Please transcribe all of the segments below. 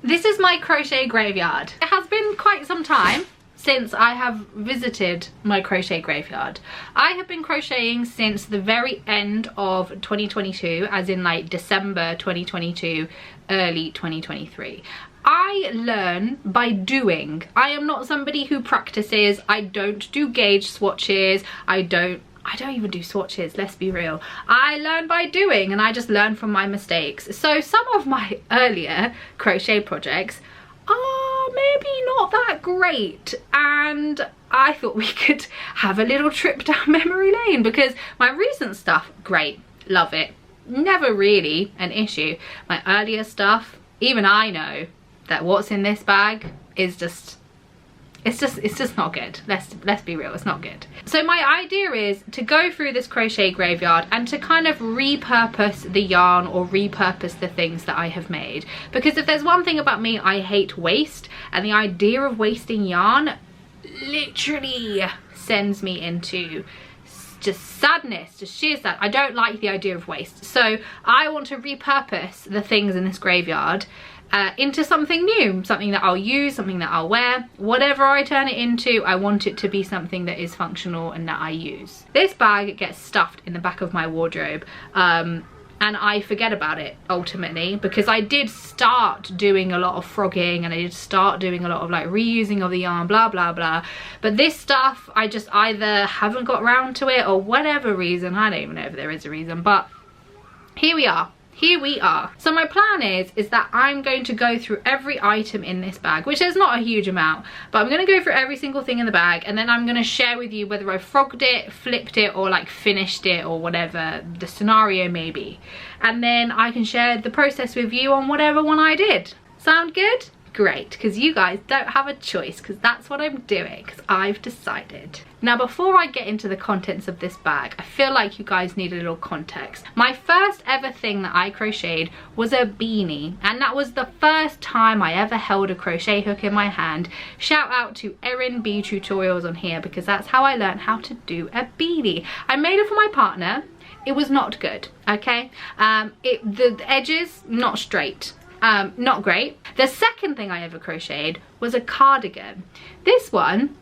this is my crochet graveyard. It has been quite some time since I have visited my crochet graveyard. I have been crocheting since the very end of 2022, as in like December 2022, early 2023. I learn by doing. I am not somebody who practices. I don't do gauge swatches. I don't even do swatches, let's be real. I learn by doing, and I just learn from my mistakes. So some of my earlier crochet projects are maybe not that great, and I thought we could have a little trip down memory lane, because my recent stuff, great, love it, never really an issue. My earlier stuff, even I know that what's in this bag is just, it's just not good. Let's be real, it's not good. So my idea is to go through this crochet graveyard and to kind of repurpose the yarn, or repurpose the things that I have made, because if there's one thing about me, I hate waste, and the idea of wasting yarn literally sends me into just sadness, just sheer sad. I don't like the idea of waste, so I want to repurpose the things in this graveyard into something new, something that I'll use, something that I'll wear. Whatever I turn it into, I want it to be something that is functional and that I use. This bag gets stuffed in the back of my wardrobe, and I forget about it ultimately, because I did start doing a lot of frogging, and I did start doing a lot of like reusing of the yarn, blah blah blah, but this stuff I just either haven't got around to it, or whatever reason. I don't even know if there is a reason, but here we are. Here we are. So my plan is that I'm going to go through every item in this bag, which is not a huge amount, but I'm going to go through every single thing in the bag, and then I'm going to share with you whether I frogged it, flipped it, or like finished it, or whatever the scenario may be. And then I can share the process with you on whatever one I did. Sound good? Great, because you guys don't have a choice, because that's what I'm doing, because I've decided. Now, before I get into the contents of this bag, I feel like you guys need a little context. My first ever thing that I crocheted was a beanie, and that was the first time I ever held a crochet hook in my hand. Shout out to Erin B Tutorials on here, because that's how I learned how to do a beanie. I made it for my partner. It was not good, okay? The edges, not straight. Not great. The second thing I ever crocheted was a cardigan. This one,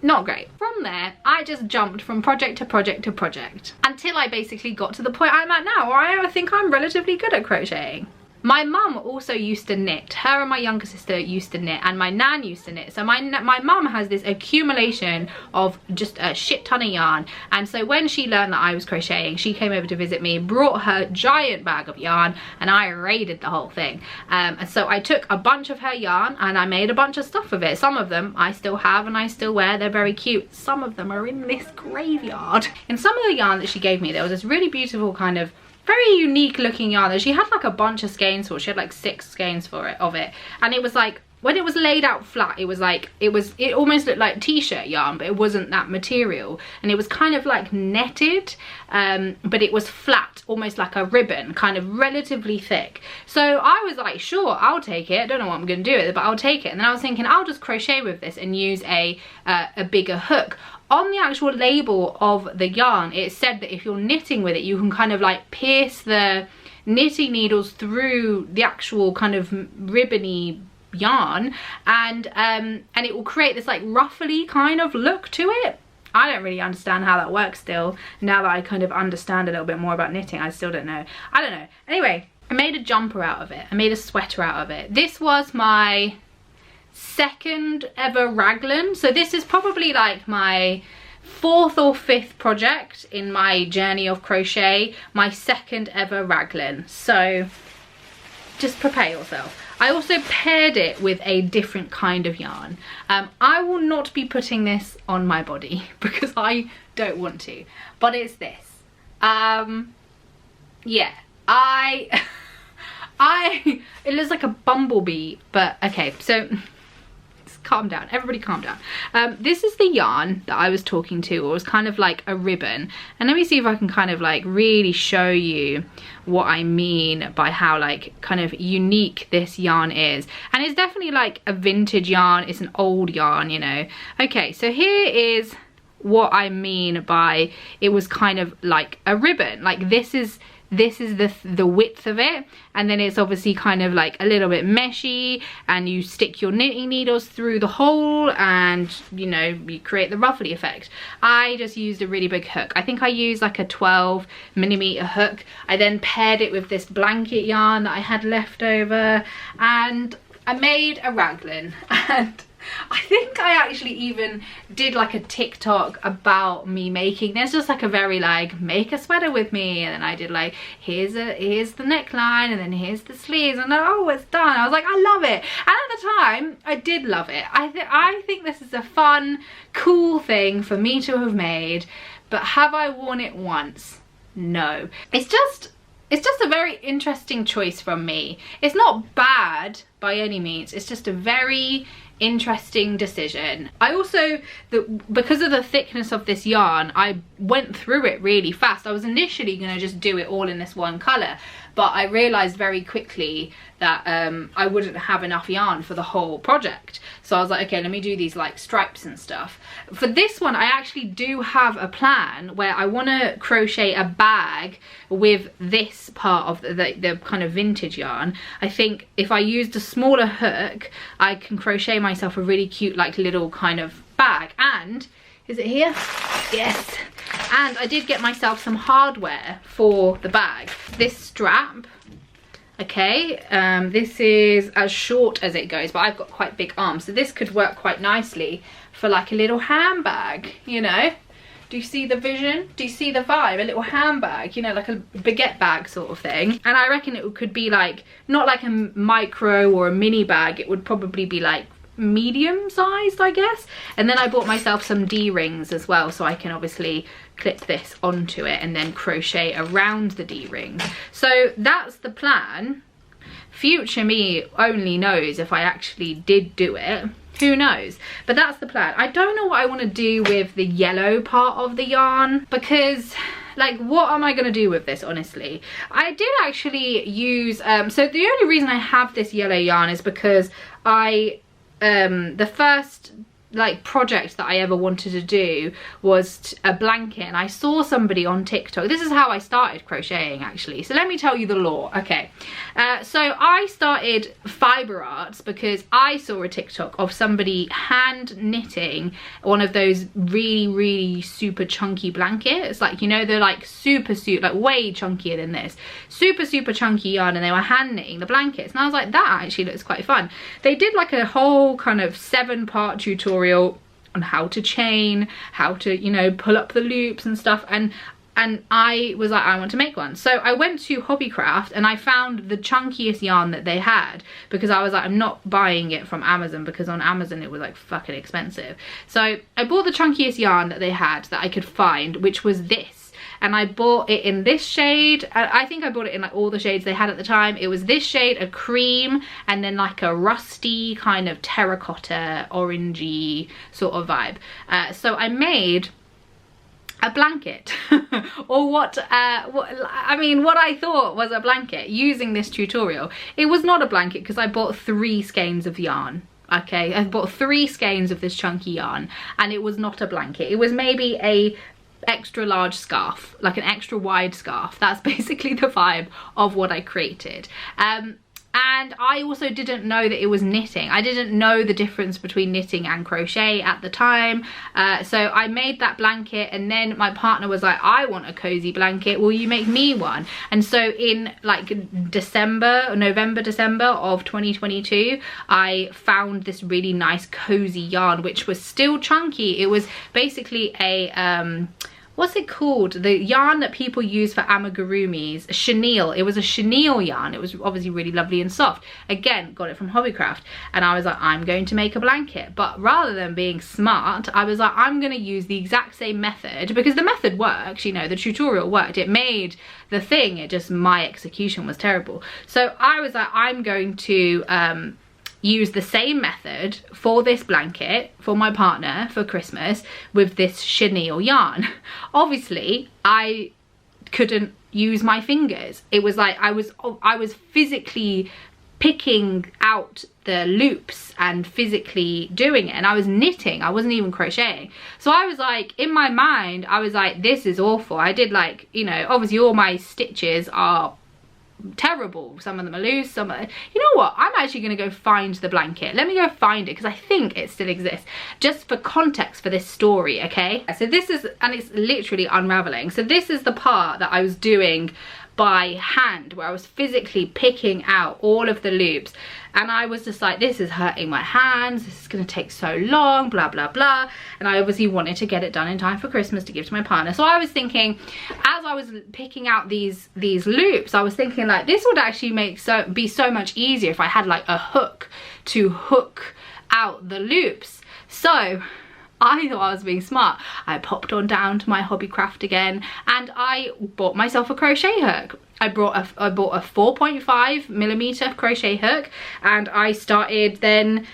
not great. From there, I just jumped from project to project to project, until I basically got to the point I'm at now, where I think I'm relatively good at crocheting. My mum also used to knit. Her and my younger sister used to knit, and my nan used to knit. So my mum has this accumulation of just a shit ton of yarn. And so when she learned that I was crocheting, she came over to visit me, brought her giant bag of yarn, and I raided the whole thing. And so I took a bunch of her yarn and I made a bunch of stuff with it. Some of them I still have and I still wear. They're very cute. Some of them are in this graveyard. In some of the yarn that she gave me, there was this really beautiful kind of very unique looking yarn that she had like a bunch of skeins for. She had like 6 skeins of it, and it was like, when it was laid out flat, it was like, it almost looked like t-shirt yarn, but it wasn't that material, and it was kind of like netted, but it was flat, almost like a ribbon, kind of relatively thick. So I was like, sure, I'll take it. I don't know what I'm gonna do with it, but I'll take it. And then I was thinking, I'll just crochet with this and use a bigger hook. On the actual label of the yarn, it said that if you're knitting with it, you can kind of like pierce the knitting needles through the actual kind of ribbony yarn, and it will create this like ruffly kind of look to it. I don't really understand how that works still. Now that I kind of understand a little bit more about knitting, I still don't know. I don't know. Anyway, I made a jumper out of it. I made a sweater out of it. This was my second ever raglan, so this is probably like my 4th or 5th project in my journey of crochet, my second ever raglan, so just prepare yourself. I also paired it with a different kind of yarn. I will not be putting this on my body because I don't want to, but it's this. Yeah, it looks like a bumblebee, but okay, so calm down, everybody calm down. This is the yarn that I was talking to, or it was kind of like a ribbon, and let me see if I can kind of like really show you what I mean by how like kind of unique this yarn is. And it's definitely like a vintage yarn, it's an old yarn, you know. Okay, so here is what I mean by it was kind of like a ribbon. Like this is this is the width of it, and then it's obviously kind of like a little bit meshy, and you stick your knitting needles through the hole, and you know, you create the ruffly effect. I just used a really big hook. I think I used like a 12mm hook. I then paired it with this blanket yarn that I had left over, and I made a raglan. And I think I actually even did like a TikTok about me making this, just like a very like, make a sweater with me, and then I did like, here's the neckline, and then here's the sleeves, and then, oh, it's done. I was like, I love it. And at the time I did love it. I think this is a fun, cool thing for me to have made, but have I worn it once? No. It's just a very interesting choice from me. It's not bad by any means, it's just a very interesting decision. I also, because of the thickness of this yarn, I went through it really fast. I was initially going to just do it all in this one colour, but I realised very quickly that I wouldn't have enough yarn for the whole project. So I was like, okay, let me do these like stripes and stuff. For this one, I actually do have a plan where I want to crochet a bag with this part of the kind of vintage yarn. I think if I used a smaller hook, I can crochet myself a really cute like little kind of bag. And is it here? Yes. And I did get myself some hardware for the bag. This strap, okay, this is as short as it goes, but I've got quite big arms, so this could work quite nicely for like a little handbag, you know. Do you see the vision? Do you see the vibe? A little handbag, you know, like a baguette bag sort of thing. And I reckon it could be like, not like a micro or a mini bag, it would probably be like medium sized, I guess. And then I bought myself some D-rings as well, so I can obviously clip this onto it and then crochet around the D-rings. So that's the plan. Future me only knows if I actually did do it. Who knows? But that's the plan. I don't know what I want to do with the yellow part of the yarn, because like, what am I going to do with this, honestly? I did actually use so the only reason I have this yellow yarn is because I the first like project that I ever wanted to do was a blanket, and I saw somebody on TikTok. This is how I started crocheting, actually, so let me tell you the lore. Okay, so I started fiber arts because I saw a TikTok of somebody hand knitting one of those really super chunky blankets, like, you know, they're like super like way chunkier than this, super chunky yarn, and they were hand knitting the blankets, and I was like, that actually looks quite fun. They did like a whole kind of 7-part tutorial on how to chain, how to, you know, pull up the loops and stuff, and I was like, I want to make one. So I went to Hobbycraft and I found the chunkiest yarn that they had, because I was like, I'm not buying it from Amazon, because on Amazon it was like fucking expensive. So I bought the chunkiest yarn that they had that I could find, which was this. And I bought it in this shade. I think I bought it in like all the shades they had at the time. It was this shade, a cream, and then like a rusty kind of terracotta orangey sort of vibe. So I made a blanket or what I thought was a blanket using this tutorial. It was not a blanket because I bought 3 skeins of yarn. Okay, I bought 3 skeins of this chunky yarn, and it was not a blanket. It was maybe a extra large scarf, like an extra wide scarf. That's basically the vibe of what I created. And I also didn't know that it was knitting. I didn't know the difference between knitting and crochet at the time. So I made that blanket, and then my partner was like, I want a cozy blanket, will you make me one? And so in like November, December of 2022, I found this really nice cozy yarn, which was still chunky. It was basically a what's it called? The yarn that people use for amigurumis, chenille. It was a chenille yarn. It was obviously really lovely and soft. Again, got it from Hobbycraft. And I was like, I'm going to make a blanket. But rather than being smart, I was like, I'm going to use the exact same method, because the method works, you know, the tutorial worked. It made the thing, it just, my execution was terrible. So I was like, I'm going to use the same method for this blanket for my partner for Christmas with this chenille yarn. Obviously I couldn't use my fingers. It was like I was physically picking out the loops and physically doing it, and I was knitting, I wasn't even crocheting. So I was like, in my mind, I was like, this is awful. I did like, you know, obviously all my stitches are terrible, some of them are loose, some are, you know what, I'm actually going to go find the blanket. Let me go find it, because I think it still exists, just for context for this story. Okay, so this is, and it's literally unraveling. So this is the part that I was doing by hand, where I was physically picking out all of the loops, and I was just like, this is hurting my hands, this is going to take so long, blah blah blah. And I obviously wanted to get it done in time for Christmas to give to my partner. So I was thinking, as I was picking out these loops, I was thinking like, this would actually be so much easier if I had like a hook to hook out the loops. So I thought I was being smart. I popped on down to my Hobbycraft again, and I bought myself a crochet hook. I bought a 4.5mm crochet hook, and I started then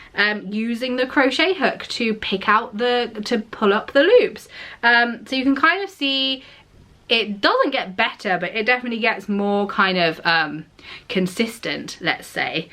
using the crochet hook to pick out to pull up the loops. So you can kind of see it doesn't get better, but it definitely gets more kind of consistent, let's say.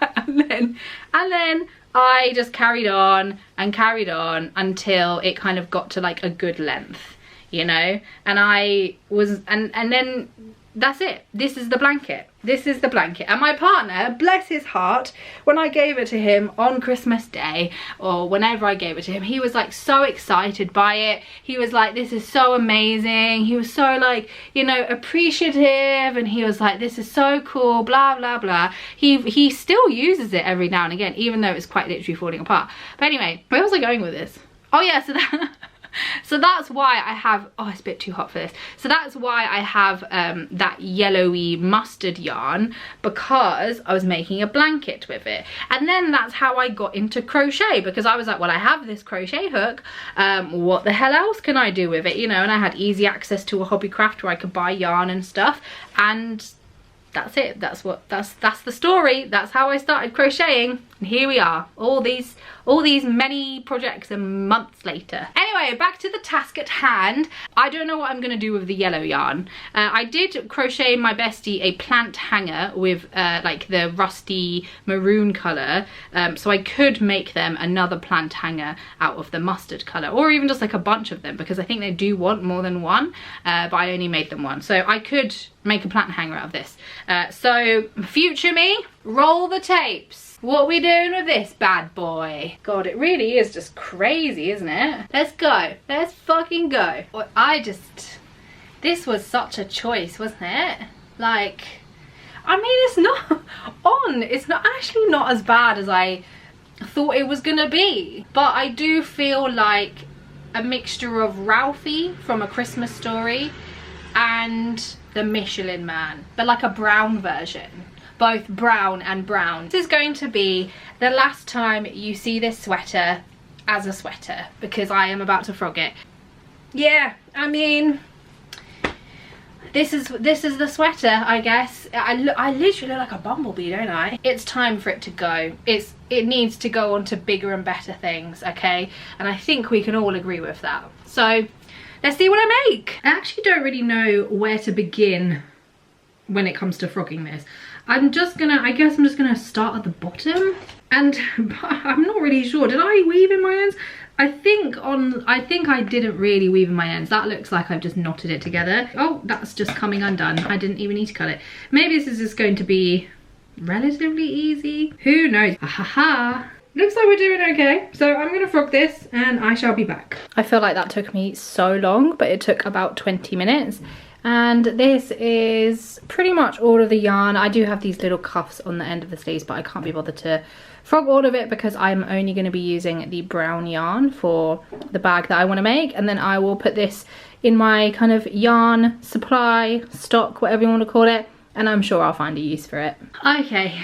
and then I just carried on and carried on until it kind of got to like a good length, you know, and I was, and then that's it. This is the blanket. This is the blanket. And my partner, bless his heart, when I gave it to him on Christmas Day, or whenever I gave it to him, he was like so excited by it. He was like, this is so amazing. He was so like, you know, appreciative, and he was like, this is so cool, blah blah blah. He still uses it every now and again, even though it's quite literally falling apart. But anyway, where was I going with this? Oh yeah, so that's why I have, oh, it's a bit too hot for this. So that's why I have that yellowy mustard yarn, because I was making a blanket with it. And then that's how I got into crochet, because I was like, well, I have this crochet hook, what the hell else can I do with it, you know? And I had easy access to a Hobbycraft where I could buy yarn and stuff, and that's it. That's the story. That's how I started crocheting, and here we are, all these many projects and months later. Anyway, back to the task at hand. I don't know what I'm going to do with the yellow yarn. I did crochet my bestie a plant hanger with like the rusty maroon colour, so I could make them another plant hanger out of the mustard colour, or even just like a bunch of them, because I think they do want more than one, but I only made them one, so I could make a plant hanger out of this. So future me, roll the tapes. What are we doing with this bad boy? God, it really is just crazy, isn't it? Let's go. Let's fucking go. This was such a choice, wasn't it? Like, I mean, it's not actually not as bad as I thought it was gonna be. But I do feel like a mixture of Ralphie from A Christmas Story and the Michelin Man, but like a brown version. Both brown and brown. This is going to be the last time you see this sweater as a sweater, because I am about to frog it. Yeah, I mean, this is the sweater, I guess. I literally look like a bumblebee, don't I? It's time for it to go. It needs to go on to bigger and better things, okay? And I think we can all agree with that. So let's see what I make. I actually don't really know where to begin when it comes to frogging this. I guess I'm just gonna start at the bottom, and I'm not really sure. Did I weave in my ends? I think I didn't really weave in my ends. That looks like I've just knotted it together. Oh, that's just coming undone. I didn't even need to cut it. Maybe this is just going to be relatively easy. Who knows? Ha ha ha. Looks like we're doing okay. So I'm gonna frog this and I shall be back. I feel like that took me so long, but it took about 20 minutes. And this is pretty much all of the yarn. I do have these little cuffs on the end of the sleeves, but I can't be bothered to frog all of it because I'm only going to be using the brown yarn for the bag that I want to make. And then I will put this in my kind of yarn supply, stock, whatever you want to call it. And I'm sure I'll find a use for it. Okay,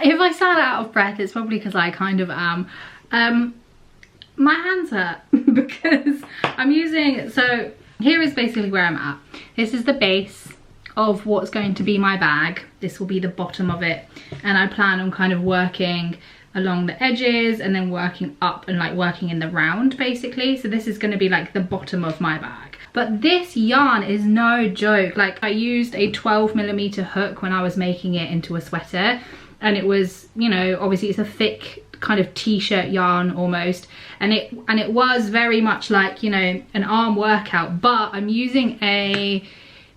if I sound out of breath, it's probably because I kind of am. My hands hurt because I'm using, so here is basically where I'm at. This is the base of what's going to be my bag. This will be the bottom of it. And I plan on kind of working along the edges and then working up and like working in the round basically. So this is going to be like the bottom of my bag. but this yarn is no joke. Like, I used a 12mm hook when I was making it into a sweater, and it was, you know, obviously it's a thick kind of t-shirt yarn almost, and it was very much like, you know, an arm workout, but I'm using a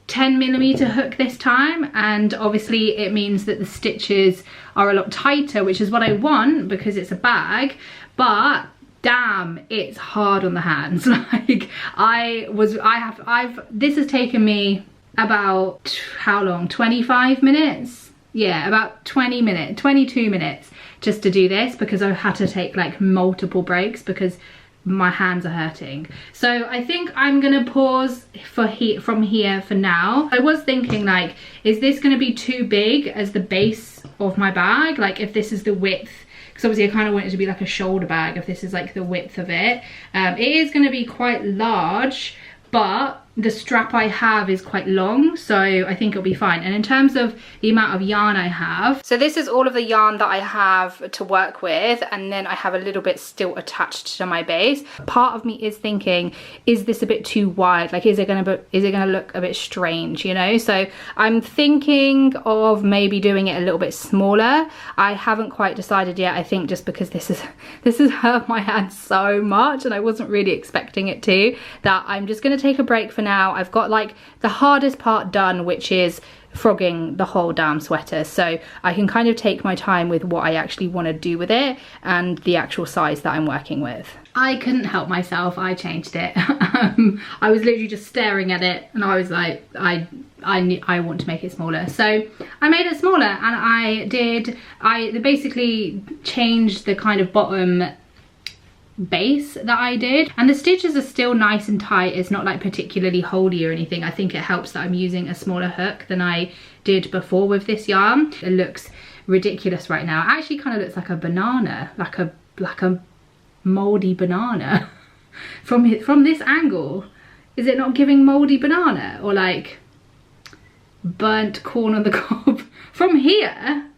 10mm hook this time, and obviously it means that the stitches are a lot tighter, which is what I want because it's a bag, but damn, it's hard on the hands. Like, this has taken me about, how long, 25 minutes? Yeah, about 20 minutes, 22 minutes just to do this, because I've had to take like multiple breaks because my hands are hurting. So I think I'm gonna pause from here for now. I was thinking, like, is this gonna be too big as the base of my bag? Like, if this is the width, because obviously I kind of want it to be like a shoulder bag, if this is like the width of it. It is gonna be quite large, but the strap I have is quite long, so I think it'll be fine. And in terms of the amount of yarn I have, so this is all of the yarn that I have to work with, and then I have a little bit still attached to my base. Part of me is thinking, is this a bit too wide? Like, is it gonna look a bit strange, you know? So I'm thinking of maybe doing it a little bit smaller. I haven't quite decided yet. I think just because this has hurt my hand so much, and I wasn't really expecting it to, that I'm just gonna take a break for now. I've got like the hardest part done, which is frogging the whole damn sweater, so I can kind of take my time with what I actually want to do with it and the actual size that I'm working with. I couldn't help myself, I changed it. I was literally just staring at it and I was like, I want to make it smaller, so I made it smaller, and I basically changed the kind of bottom base that I did, and the stitches are still nice and tight. It's not like particularly holdy or anything. I think it helps that I'm using a smaller hook than I did before with this yarn. It looks ridiculous right now. It actually kind of looks like a banana, like a moldy banana. From this angle, is it not giving moldy banana or like burnt corn on the cob? From here,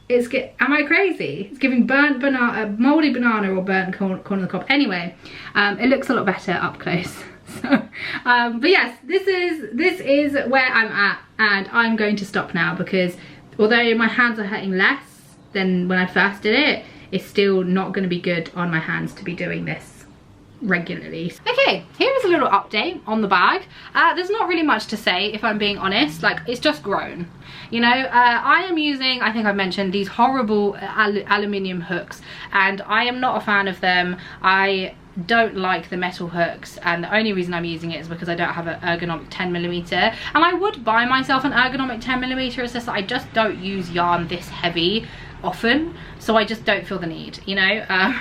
am I crazy? It's giving burnt banana, moldy banana, or burnt corn on the cob. Anyway, it looks a lot better up close. So, but yes, this is where I'm at, and I'm going to stop now because although my hands are hurting less than when I first did it, it's still not going to be good on my hands to be doing this regularly. Okay, here is a little update on the bag. There's not really much to say, if I'm being honest. Like, it's just grown, you know. I am using, I think I've mentioned, these horrible aluminium hooks, and I am not a fan of them. I don't like the metal hooks, and the only reason I'm using it is because I don't have an ergonomic 10mm, and I would buy myself an ergonomic 10mm. It's just that I just don't use yarn this heavy often, so I just don't feel the need, you know.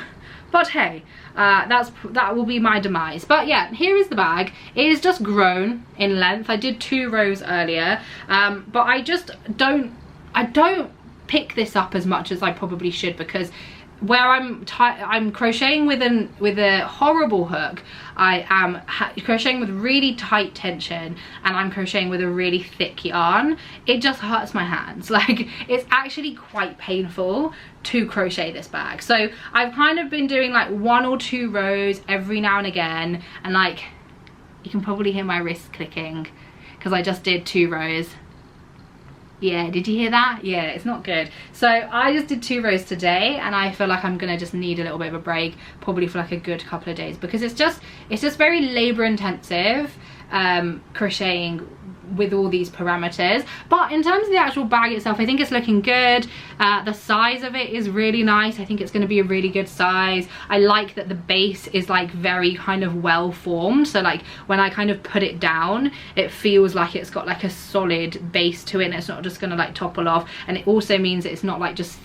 But hey, that will be my demise. But yeah, here is the bag. It is just grown in length. I did 2 rows earlier, but I don't pick this up as much as I probably should, because where I'm crocheting with a horrible hook, I am crocheting with really tight tension, and I'm crocheting with a really thick yarn. It just hurts my hands. Like, it's actually quite painful to crochet this bag. So I've kind of been doing like 1 or 2 rows every now and again, and like, you can probably hear my wrist clicking because I just did 2 rows. Yeah, did you hear that? Yeah, it's not good. So I just did 2 rows today, and I feel like I'm gonna just need a little bit of a break, probably for like a good couple of days, because it's just very labor intensive crocheting with all these parameters. But in terms of the actual bag itself, I think it's looking good. The size of it is really nice. I think it's going to be a really good size. I like that the base is like very kind of well formed, so like when I kind of put it down, it feels like it's got like a solid base to it, and it's not just going to like topple off. And it also means it's not just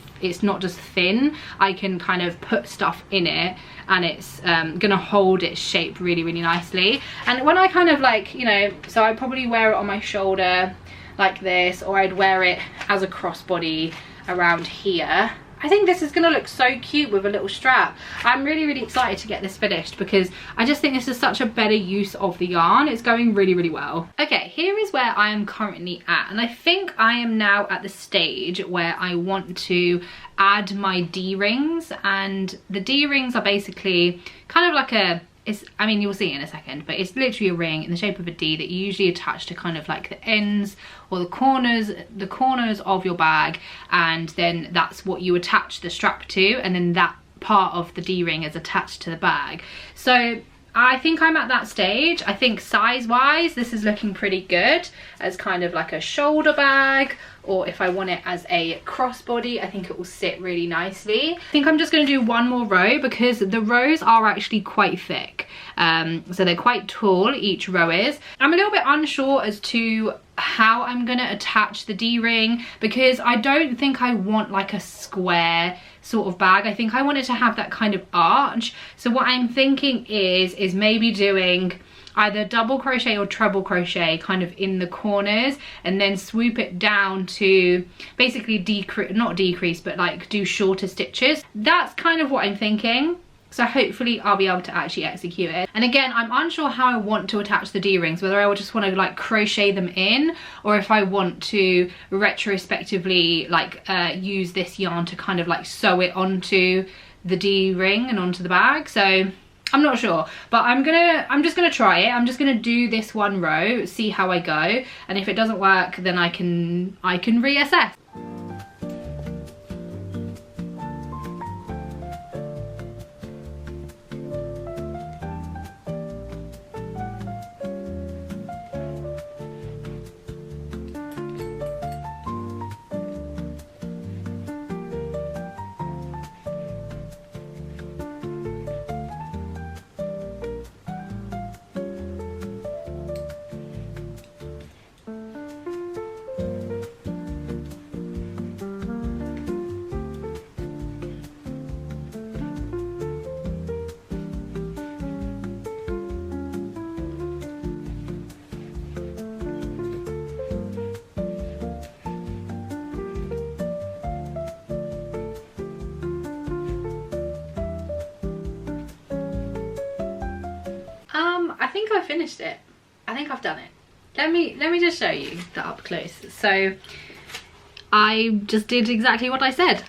thin. I can kind of put stuff in it, and it's gonna hold its shape really, really nicely. And when I kind of like, you know, so I probably wear it on my shoulder like this, or I'd wear it as a crossbody around here. I think this is gonna look so cute with a little strap. I'm really, really excited to get this finished, because I just think this is such a better use of the yarn. It's going really, really well. Okay, here is where I am currently at, and I think I am now at the stage where I want to add my D-rings, and the D-rings are basically kind of like I mean, you'll see in a second, but it's literally a ring in the shape of a D that you usually attach to kind of like the ends or the corners of your bag, and then that's what you attach the strap to, and then that part of the D-ring is attached to the bag. So I think I'm at that stage. I think size wise this is looking pretty good as kind of like a shoulder bag, or if I want it as a crossbody, I think it will sit really nicely. I think I'm just going to do one more row because the rows are actually quite thick. So they're quite tall, each row is. I'm a little bit unsure as to how I'm going to attach the D-ring because I don't think I want like a square sort of bag. I think I want it to have that kind of arch. So what I'm thinking is maybe doing either double crochet or treble crochet kind of in the corners, and then swoop it down to basically not decrease, but like do shorter stitches. That's kind of what I'm thinking. So hopefully I'll be able to actually execute it. And again, I'm unsure how I want to attach the D-rings, whether I would just want to like crochet them in, or if I want to retrospectively like use this yarn to kind of like sew it onto the D-ring and onto the bag. So I'm not sure, but I'm just gonna try it. I'm just gonna do this one row, see how I go, and if it doesn't work, then I can reassess. I think I finished it. I think I've done it. Let me just show you the up close. So I just did exactly what I said.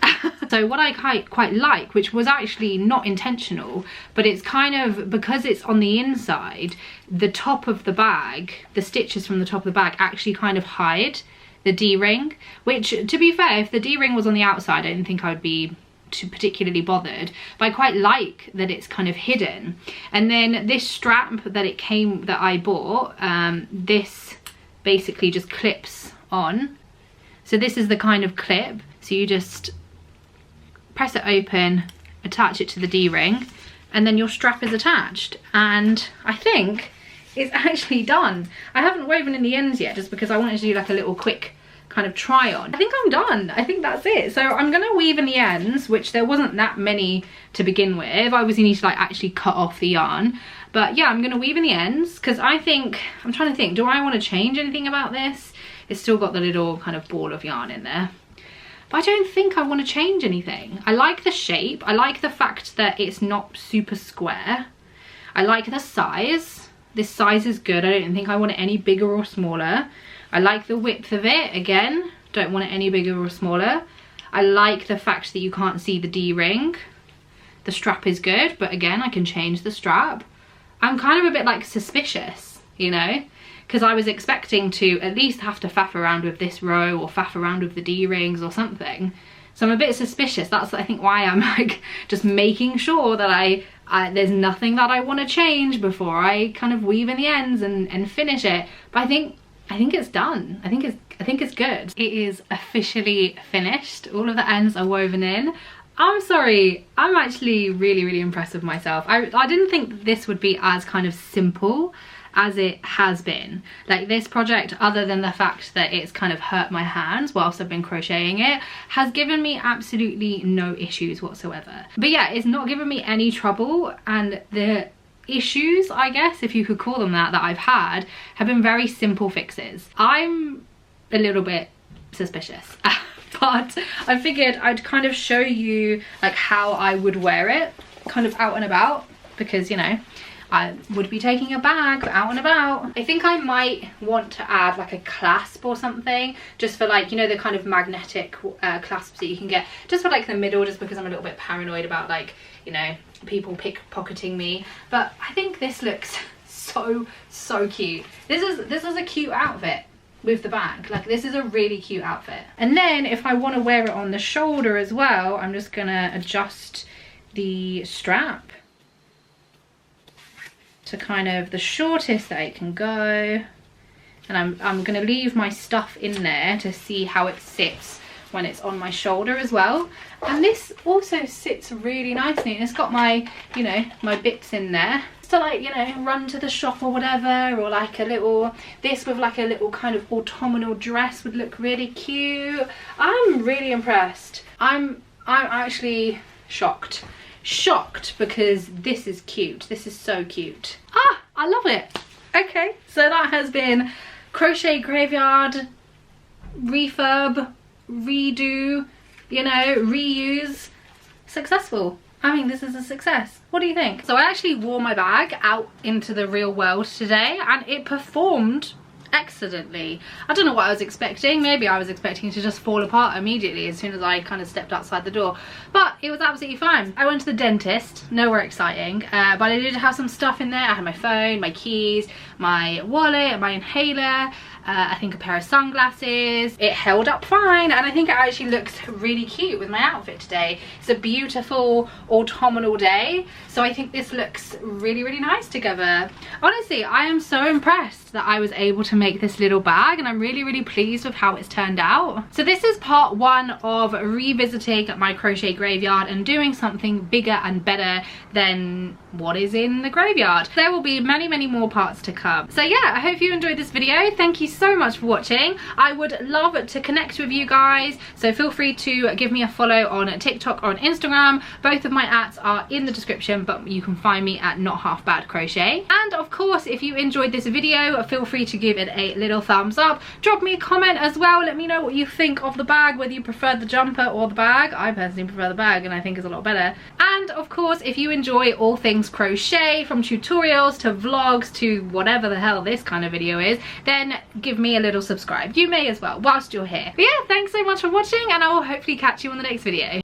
So what I quite like, which was actually not intentional, but it's kind of, because it's on the inside, the top of the bag, the stitches from the top of the bag actually kind of hide the D-ring, which, to be fair, if the D-ring was on the outside, I didn't think I would be too particularly bothered, but I quite like that it's kind of hidden. And then this strap that I bought, this basically just clips on. So this is the kind of clip, so you just press it open, attach it to the D-ring, and then your strap is attached, and I think it's actually done. I haven't woven in the ends yet, just because I wanted to do like a little quick kind of try on. I think I'm done. I think that's it. So I'm gonna weave in the ends, which there wasn't that many to begin with. I obviously need to like actually cut off the yarn, but yeah, I'm gonna weave in the ends because I'm trying to think, do I want to change anything about this? It's still got the little kind of ball of yarn in there, but I don't think I want to change anything. I like the shape. I like the fact that it's not super square. I like the size. This size is good. I don't think I want it any bigger or smaller. I like the width of it, again, don't want it any bigger or smaller. I like the fact that you can't see the D-ring. The strap is good, but again, I can change the strap. I'm kind of a bit like suspicious, you know, because I was expecting to at least have to faff around with this row or faff around with the D-rings or something. So I'm a bit suspicious. That's, I think, why I'm like just making sure that there's nothing that I want to change before I kind of weave in the ends and finish it. But I think it's done. I think it's good. It is officially finished. All of the ends are woven in. I'm sorry, I'm actually really impressed with myself. I didn't think this would be as kind of simple as it has been. Like, this project, other than the fact that it's kind of hurt my hands whilst I've been crocheting it, has given me absolutely no issues whatsoever. But yeah, it's not given me any trouble, and the issues, I guess, if you could call them that I've had, have been very simple fixes. I'm a little bit suspicious, but I figured I'd kind of show you like how I would wear it kind of out and about, because, you know, I would be taking a bag out and about. I think I might want to add like a clasp or something, just for like, you know, the kind of magnetic clasps that you can get just for like the middle, just because I'm a little bit paranoid about, like, you know, people pickpocketing me. But I think this looks so cute. This is a cute outfit with the bag. Like, this is a really cute outfit. And then if I want to wear it on the shoulder as well, I'm just gonna adjust the strap to kind of the shortest that it can go, and I'm gonna leave my stuff in there to see how it sits when it's on my shoulder as well. And this also sits really nicely, and it's got my, you know, my bits in there to, like, you know, run to the shop or whatever, or like a little, this with like a little kind of autumnal dress would look really cute. I'm really impressed. I'm actually shocked because this is cute. This is so cute. Ah, I love it. Okay, so that has been Crochet Graveyard refurb, redo, you know, reuse, successful. I mean, this is a success. What do you think? So I actually wore my bag out into the real world today, and it performed excellently. I don't know what I was expecting. Maybe I was expecting it to just fall apart immediately as soon as I kind of stepped outside the door, but it was absolutely fine. I went to the dentist, nowhere exciting, but I did have some stuff in there. I had my phone, my keys, my wallet, my inhaler, I think a pair of sunglasses. It held up fine, and I think it actually looks really cute with my outfit today. It's a beautiful autumnal day, so I think this looks really nice together. Honestly, I am so impressed that I was able to make this little bag, and I'm really pleased with how it's turned out. So this is part one of revisiting my crochet graveyard and doing something bigger and better than what is in the graveyard. There will be many more parts to come. So yeah, I hope you enjoyed this video. Thank you so much for watching. I would love to connect with you guys, so feel free to give me a follow on TikTok or on Instagram. Both of my @s are in the description, but you can find me at Not Half Bad Crochet. And of course, if you enjoyed this video, feel free to give it a little thumbs up. Drop me a comment as well. Let me know what you think of the bag, whether you preferred the jumper or the bag. I personally prefer the bag, and I think it's a lot better. And of course, if you enjoy all things crochet, from tutorials to vlogs to whatever the hell this kind of video is, then give me a little subscribe. You may as well whilst you're here. But yeah, thanks so much for watching, and I will hopefully catch you on the next video.